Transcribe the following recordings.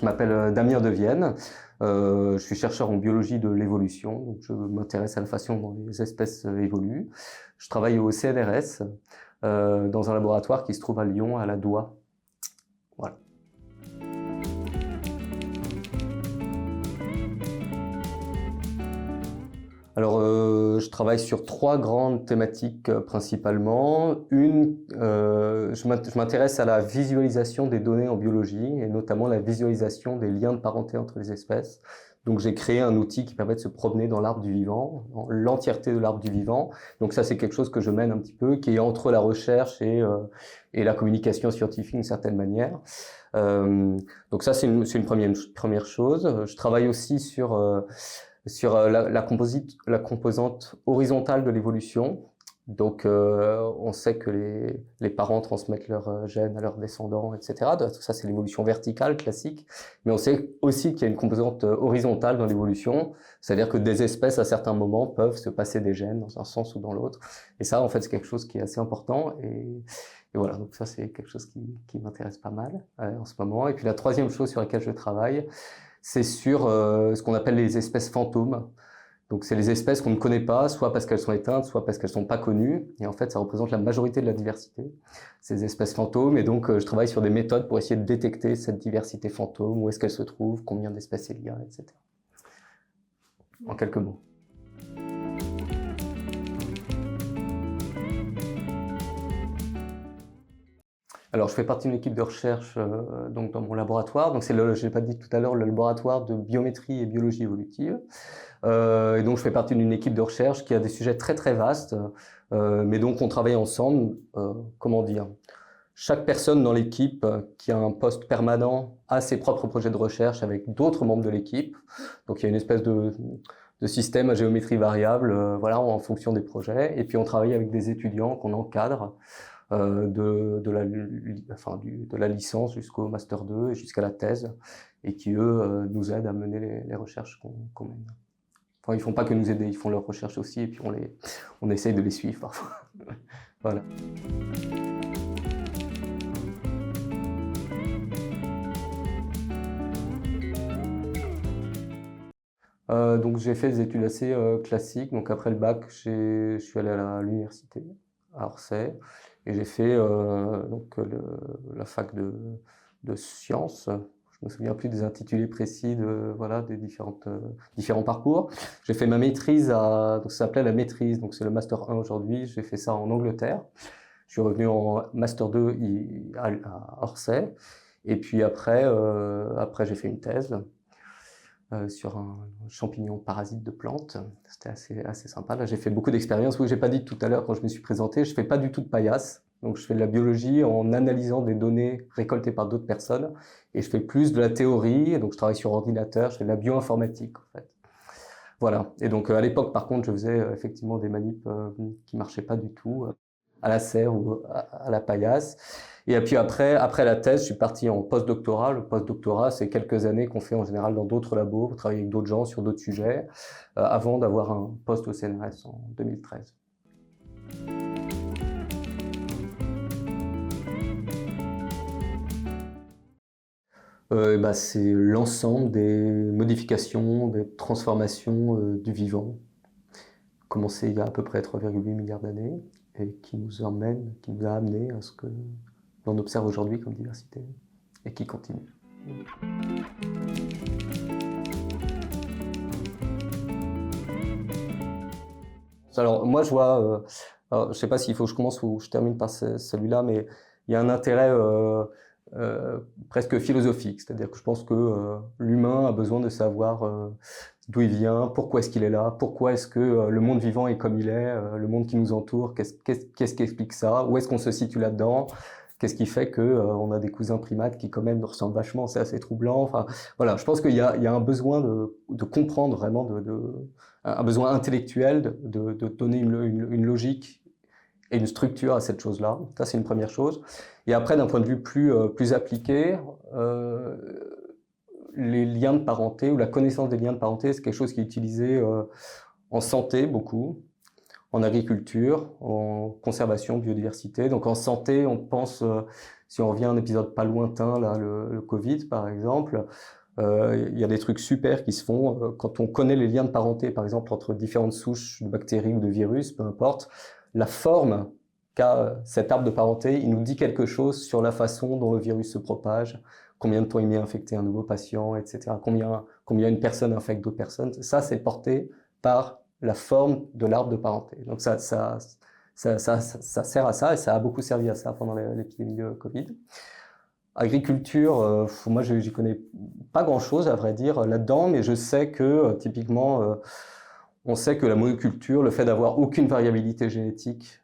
Je m'appelle Damien Devienne, je suis chercheur en biologie de l'évolution, donc je m'intéresse à la façon dont les espèces évoluent. Je travaille au CNRS, dans un laboratoire qui se trouve à Lyon, à la Doua. Voilà. Alors, je travaille sur 3 grandes thématiques principalement. Je m'intéresse à la visualisation des données en biologie, et notamment la visualisation des liens de parenté entre les espèces. Donc j'ai créé un outil qui permet de se promener dans l'arbre du vivant, dans l'entièreté de l'arbre du vivant. Donc ça, c'est quelque chose que je mène un petit peu, qui est entre la recherche et la communication scientifique d'une certaine manière. Donc ça, c'est une première chose. Je travaille aussi sur la composante horizontale de l'évolution. Donc, on sait que les parents transmettent leurs gènes à leurs descendants, etc. Donc, ça, c'est l'évolution verticale classique. Mais on sait aussi qu'il y a une composante horizontale dans l'évolution, c'est-à-dire que des espèces, à certains moments, peuvent se passer des gènes dans un sens ou dans l'autre. Et ça, en fait, c'est quelque chose qui est assez important. Et voilà, donc ça, c'est quelque chose qui m'intéresse pas mal en ce moment. Et puis, la troisième chose sur laquelle je travaille, c'est sur ce qu'on appelle les espèces fantômes. Donc, c'est les espèces qu'on ne connaît pas, soit parce qu'elles sont éteintes, soit parce qu'elles sont pas connues. Et en fait, ça représente la majorité de la diversité, ces espèces fantômes. Et donc, je travaille sur des méthodes pour essayer de détecter cette diversité fantôme, où est-ce qu'elle se trouve, combien d'espèces il y a, etc. En quelques mots. Alors, je fais partie d'une équipe de recherche donc dans mon laboratoire. Donc, c'est je l'ai pas dit tout à l'heure, le laboratoire de biométrie et biologie évolutive. Et donc, je fais partie d'une équipe de recherche qui a des sujets très très vastes, mais donc on travaille ensemble. Comment dire? Chaque personne dans l'équipe qui a un poste permanent a ses propres projets de recherche avec d'autres membres de l'équipe. Donc, il y a une espèce de système à géométrie variable, voilà, en fonction des projets. Et puis, on travaille avec des étudiants qu'on encadre. De la licence jusqu'au master 2 et jusqu'à la thèse, et qui eux nous aident à mener les recherches qu'on mène. Enfin, ils font pas que nous aider, ils font leurs recherches aussi, et puis on essaye de les suivre parfois. Voilà. Donc j'ai fait des études assez classiques. Donc après le bac, je suis allé à l'université à Orsay, et j'ai fait la fac de sciences. Je me souviens plus des intitulés précis voilà, des différents parcours. J'ai fait ma maîtrise donc ça s'appelait la maîtrise, donc c'est le master 1 aujourd'hui. J'ai fait ça en Angleterre. Je suis revenu en master 2 à Orsay. Et puis après j'ai fait une thèse sur un champignon parasite de plantes. C'était assez sympa. Là, j'ai fait beaucoup d'expériences. Oui, j'ai pas dit tout à l'heure quand je me suis présenté, je fais pas du tout de paillasse. Donc, je fais de la biologie en analysant des données récoltées par d'autres personnes. Et je fais plus de la théorie. Donc, je travaille sur ordinateur. Je fais de la bioinformatique, en fait. Voilà. Et donc, à l'époque, par contre, je faisais effectivement des manips qui marchaient pas du tout, à la serre ou à la paillasse. Et puis après la thèse, je suis parti en post-doctorat. Le post-doctorat, c'est quelques années qu'on fait en général dans d'autres labos, pour travailler avec d'autres gens sur d'autres sujets, avant d'avoir un poste au CNRS en 2013. C'est l'ensemble des modifications, des transformations du vivant, commencé il y a à peu près 3,8 milliards d'années, et qui nous a amené à ce que l'on observe aujourd'hui comme diversité, et qui continue. Alors moi je vois, je ne sais pas s'il faut que je commence ou je termine par celui-là, mais il y a un intérêt presque philosophique, c'est-à-dire que je pense que l'humain a besoin de savoir d'où il vient, pourquoi est-ce qu'il est là, pourquoi est-ce que le monde vivant est comme il est, le monde qui nous entoure, qu'est-ce qui explique ça, où est-ce qu'on se situe là-dedans, qu'est-ce qui fait que on a des cousins primates qui quand même nous ressemblent vachement, c'est assez troublant. Enfin voilà, je pense qu'il y a un besoin de comprendre vraiment, un besoin intellectuel de donner une logique et une structure à cette chose-là. Ça, c'est une première chose. Et après, d'un point de vue plus appliqué, les liens de parenté ou la connaissance des liens de parenté, c'est quelque chose qui est utilisé en santé beaucoup. en agriculture, en conservation, biodiversité. Donc en santé, on pense, si on revient à un épisode pas lointain, là, le Covid par exemple, il y a des trucs super qui se font quand on connaît les liens de parenté, par exemple, entre différentes souches de bactéries ou de virus, peu importe. La forme qu'a cet arbre de parenté, il nous dit quelque chose sur la façon dont le virus se propage, combien de temps il met à infecter un nouveau patient, etc. Combien une personne infecte d'autres personnes. Ça, c'est porté par la forme de l'arbre de parenté. Donc ça sert à ça, et ça a beaucoup servi à ça pendant l'épidémie de Covid. Agriculture, moi j'y connais pas grand-chose à vrai dire là-dedans, mais je sais que typiquement, on sait que la monoculture, le fait d'avoir aucune variabilité génétique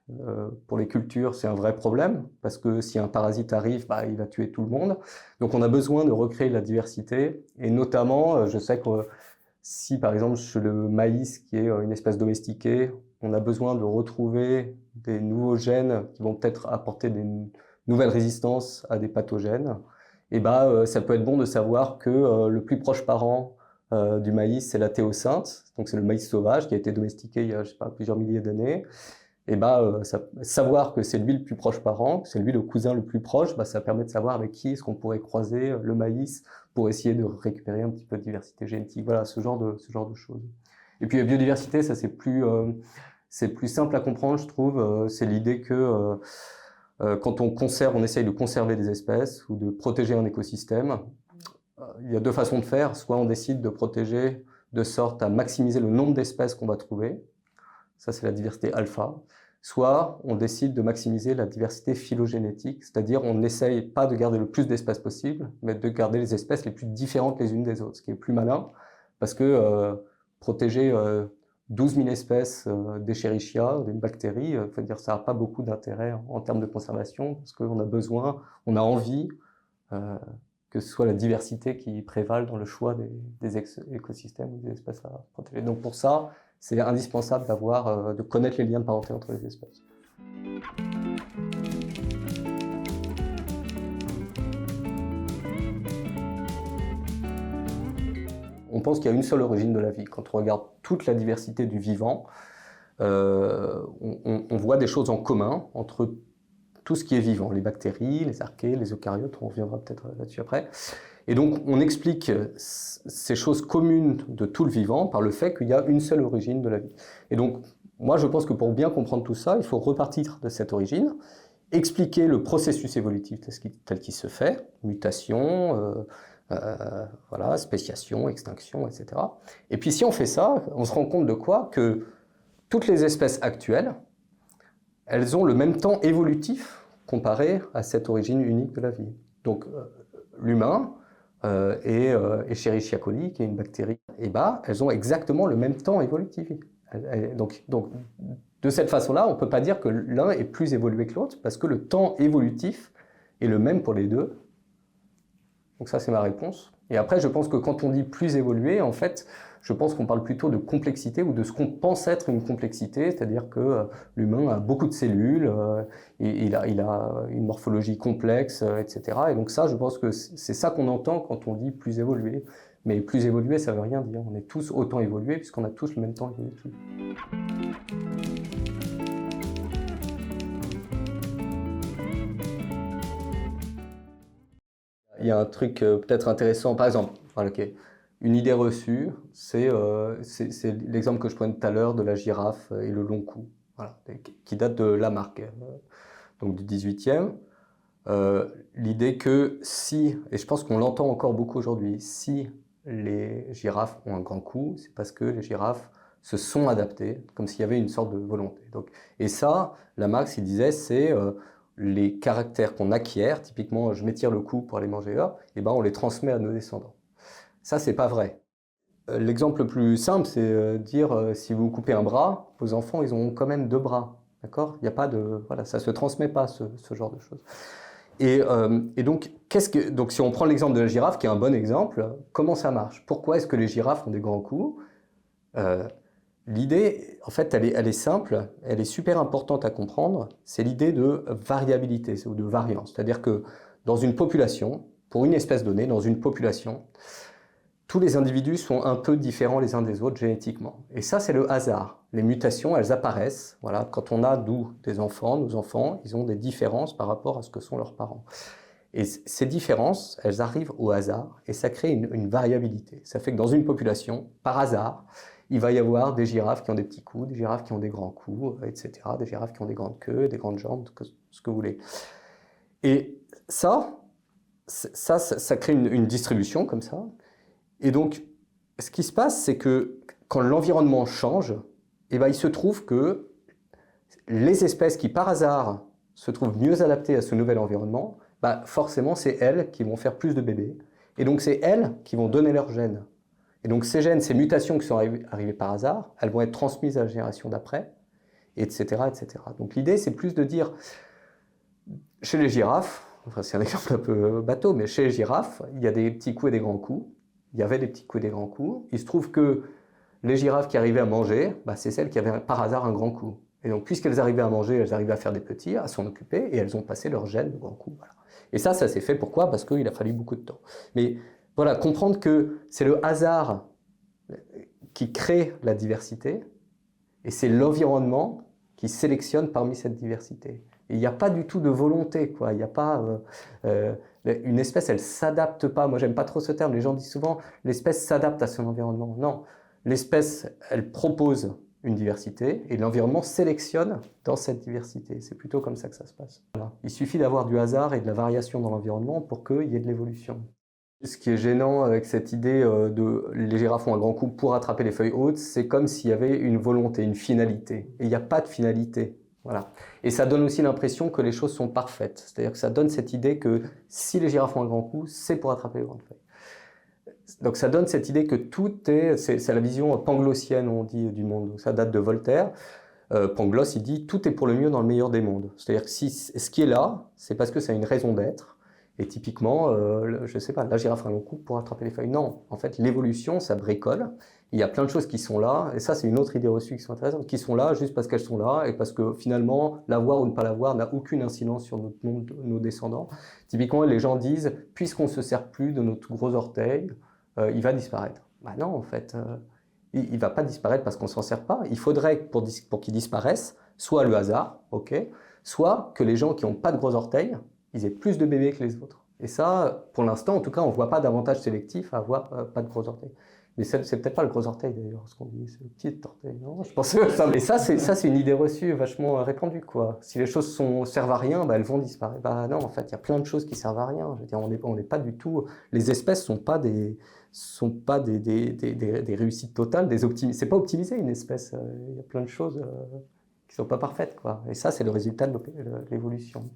pour les cultures, c'est un vrai problème, parce que si un parasite arrive, bah, il va tuer tout le monde. Donc on a besoin de recréer de la diversité, et notamment, je sais que si par exemple chez le maïs, qui est une espèce domestiquée, on a besoin de retrouver des nouveaux gènes qui vont peut-être apporter des nouvelles résistances à des pathogènes, et bah, ça peut être bon de savoir que le plus proche parent du maïs, c'est la théocynthe, donc c'est le maïs sauvage qui a été domestiqué il y a, je sais pas, plusieurs milliers d'années. Et bah, savoir que c'est lui le plus proche parent, que c'est lui le cousin le plus proche, bah, ça permet de savoir avec qui est-ce qu'on pourrait croiser le maïs pour essayer de récupérer un petit peu de diversité génétique. Voilà, ce genre de choses. Et puis la biodiversité, ça c'est plus simple à comprendre, je trouve. C'est l'idée que quand on essaye de conserver des espèces ou de protéger un écosystème, il y a deux façons de faire. Soit on décide de protéger de sorte à maximiser le nombre d'espèces qu'on va trouver. Ça, c'est la diversité alpha. Soit on décide de maximiser la diversité phylogénétique, c'est-à-dire on n'essaye pas de garder le plus d'espèces possible, mais de garder les espèces les plus différentes les unes des autres, ce qui est plus malin, parce que protéger 12 000 espèces d'Escherichia, d'une bactérie, ça n'a pas beaucoup d'intérêt en termes de conservation, parce qu'on a besoin, on a envie que ce soit la diversité qui prévale dans le choix des écosystèmes ou des espèces à protéger. Donc pour ça, c'est indispensable de connaître les liens de parenté entre les espèces. On pense qu'il y a une seule origine de la vie. Quand on regarde toute la diversité du vivant, on voit des choses en commun entre tout ce qui est vivant, les bactéries, les archées, les eucaryotes, on reviendra peut-être là-dessus après. Et donc, on explique ces choses communes de tout le vivant par le fait qu'il y a une seule origine de la vie. Et donc, moi, je pense que pour bien comprendre tout ça, il faut repartir de cette origine, expliquer le processus évolutif tel qu'il se fait, mutation, voilà, spéciation, extinction, etc. Et puis, si on fait ça, on se rend compte de quoi? Que toutes les espèces actuelles, elles ont le même temps évolutif comparé à cette origine unique de la vie. Donc, l'humain et Escherichia coli, qui est une bactérie, et bah, elles ont exactement le même temps évolutif. Donc, de cette façon-là, on ne peut pas dire que l'un est plus évolué que l'autre, parce que le temps évolutif est le même pour les deux. Donc ça, c'est ma réponse. Et après, je pense que quand on dit plus évolué, en fait, je pense qu'on parle plutôt de complexité ou de ce qu'on pense être une complexité, c'est-à-dire que l'humain a beaucoup de cellules, il a une morphologie complexe, etc. Et donc ça, je pense que c'est ça qu'on entend quand on dit plus évolué. Mais plus évolué, ça ne veut rien dire. On est tous autant évolués puisqu'on a tous le même temps évolutif. Il y a un truc peut-être intéressant, par exemple, une idée reçue, c'est l'exemple que je prenais tout à l'heure de la girafe et le long cou, voilà, qui date de Lamarck, donc du 18e. L'idée que si, et je pense qu'on l'entend encore beaucoup aujourd'hui, si les girafes ont un grand cou, c'est parce que les girafes se sont adaptées, comme s'il y avait une sorte de volonté. Donc, et ça, Lamarck, il disait, c'est les caractères qu'on acquiert, typiquement je m'étire le cou pour aller manger là, et ben on les transmet à nos descendants. Ça, c'est pas vrai. L'exemple le plus simple, c'est dire si vous coupez un bras, vos enfants, ils ont quand même deux bras. D'accord? Il n'y a pas de. Voilà, ça ne se transmet pas, ce genre de choses. Et donc, donc, si on prend l'exemple de la girafe, qui est un bon exemple, comment ça marche? Pourquoi est-ce que les girafes ont des grands coups? L'idée, en fait, elle est simple, elle est super importante à comprendre, c'est l'idée de variabilité ou de variance. C'est-à-dire que dans une population, pour une espèce donnée, dans une population, tous les individus sont un peu différents les uns des autres génétiquement. Et ça, c'est le hasard. Les mutations, elles apparaissent. Voilà, quand on a, nous, des enfants, nos enfants, ils ont des différences par rapport à ce que sont leurs parents. Et ces différences, elles arrivent au hasard et ça crée une variabilité. Ça fait que dans une population, par hasard, il va y avoir des girafes qui ont des petits coups, des girafes qui ont des grands coups, etc. Des girafes qui ont des grandes queues, des grandes jambes, ce que vous voulez. Et ça crée une distribution comme ça. Et donc, ce qui se passe, c'est que quand l'environnement change, eh ben, il se trouve que les espèces qui, par hasard, se trouvent mieux adaptées à ce nouvel environnement, bah, forcément, c'est elles qui vont faire plus de bébés. Et donc, c'est elles qui vont donner leurs gènes. Et donc, ces gènes, ces mutations qui sont arrivées par hasard, elles vont être transmises à la génération d'après, etc., etc. Donc, l'idée, c'est plus de dire, chez les girafes, enfin, c'est un exemple un peu bateau, mais chez les girafes, il y a des petits coups et des grands coups. Il y avait des petits coups et des grands coups. Il se trouve que les girafes qui arrivaient à manger, bah, c'est celles qui avaient par hasard un grand coup. Et donc, puisqu'elles arrivaient à manger, elles arrivaient à faire des petits, à s'en occuper, et elles ont passé leur gène de grand coup. Voilà. Et ça s'est fait pourquoi? Parce qu'il a fallu beaucoup de temps. Mais voilà, comprendre que c'est le hasard qui crée la diversité, et c'est l'environnement qui sélectionne parmi cette diversité. Et il n'y a pas du tout de volonté, quoi. Il n'y a pas... une espèce, elle ne s'adapte pas. Moi, j'aime pas trop ce terme. Les gens disent souvent, l'espèce s'adapte à son environnement. Non, l'espèce, elle propose une diversité et l'environnement sélectionne dans cette diversité. C'est plutôt comme ça que ça se passe. Voilà. Il suffit d'avoir du hasard et de la variation dans l'environnement pour qu'il y ait de l'évolution. Ce qui est gênant avec cette idée de les girafes ont un grand coup pour attraper les feuilles hautes, c'est comme s'il y avait une volonté, une finalité. Et il n'y a pas de finalité. Voilà. Et ça donne aussi l'impression que les choses sont parfaites. C'est-à-dire que ça donne cette idée que si les girafes ont un grand coup, c'est pour attraper les grandes feuilles. Donc ça donne cette idée que tout c'est la vision panglossienne, on dit, du monde. Donc ça date de Voltaire. Pangloss, il dit tout est pour le mieux dans le meilleur des mondes. C'est-à-dire que si ce qui est là, c'est parce que ça a une raison d'être. Et typiquement, je sais pas, la girafe a un long coup pour attraper les feuilles. Non, en fait, l'évolution, ça bricole. Il y a plein de choses qui sont là, et ça, c'est une autre idée reçue qui sont intéressantes, qui sont là juste parce qu'elles sont là, et parce que finalement, l'avoir ou ne pas l'avoir n'a aucune incidence sur notre monde, nos descendants. Typiquement, les gens disent, puisqu'on ne se sert plus de notre gros orteil, il va disparaître. Bah non, en fait, il ne va pas disparaître parce qu'on ne s'en sert pas. Il faudrait, pour qu'il disparaisse, soit le hasard, ok, soit que les gens qui n'ont pas de gros orteils, ils aient plus de bébés que les autres. Et ça, pour l'instant, en tout cas, on ne voit pas d'avantage sélectif à avoir pas de gros orteils. Mais c'est peut-être pas le gros orteil d'ailleurs, ce qu'on dit, c'est le petit orteil, non? Je pense que ça. Et ça, c'est une idée reçue vachement répandue, quoi. Si les choses servent à rien, bah, elles vont disparaître. Bah non, en fait, il y a plein de choses qui servent à rien. Je veux dire, on n'est pas du tout. Les espèces sont pas des réussites totales, c'est pas optimisé une espèce. Il y a plein de choses qui sont pas parfaites, quoi. Et ça, c'est le résultat de l'évolution.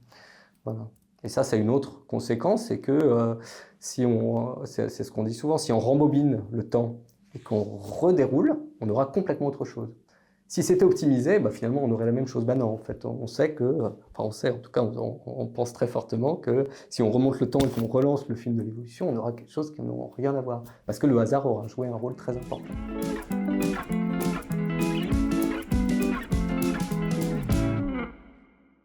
Voilà. Et ça, c'est une autre conséquence, c'est que c'est ce qu'on dit souvent, si on rembobine le temps et qu'on redéroule, on aura complètement autre chose. Si c'était optimisé, bah, finalement, on aurait la même chose. Ben non, en fait, on sait que, enfin on sait, en tout cas, on pense très fortement que si on remonte le temps et qu'on relance le film de l'évolution, on aura quelque chose qui n'aura rien à voir. Parce que le hasard aura joué un rôle très important.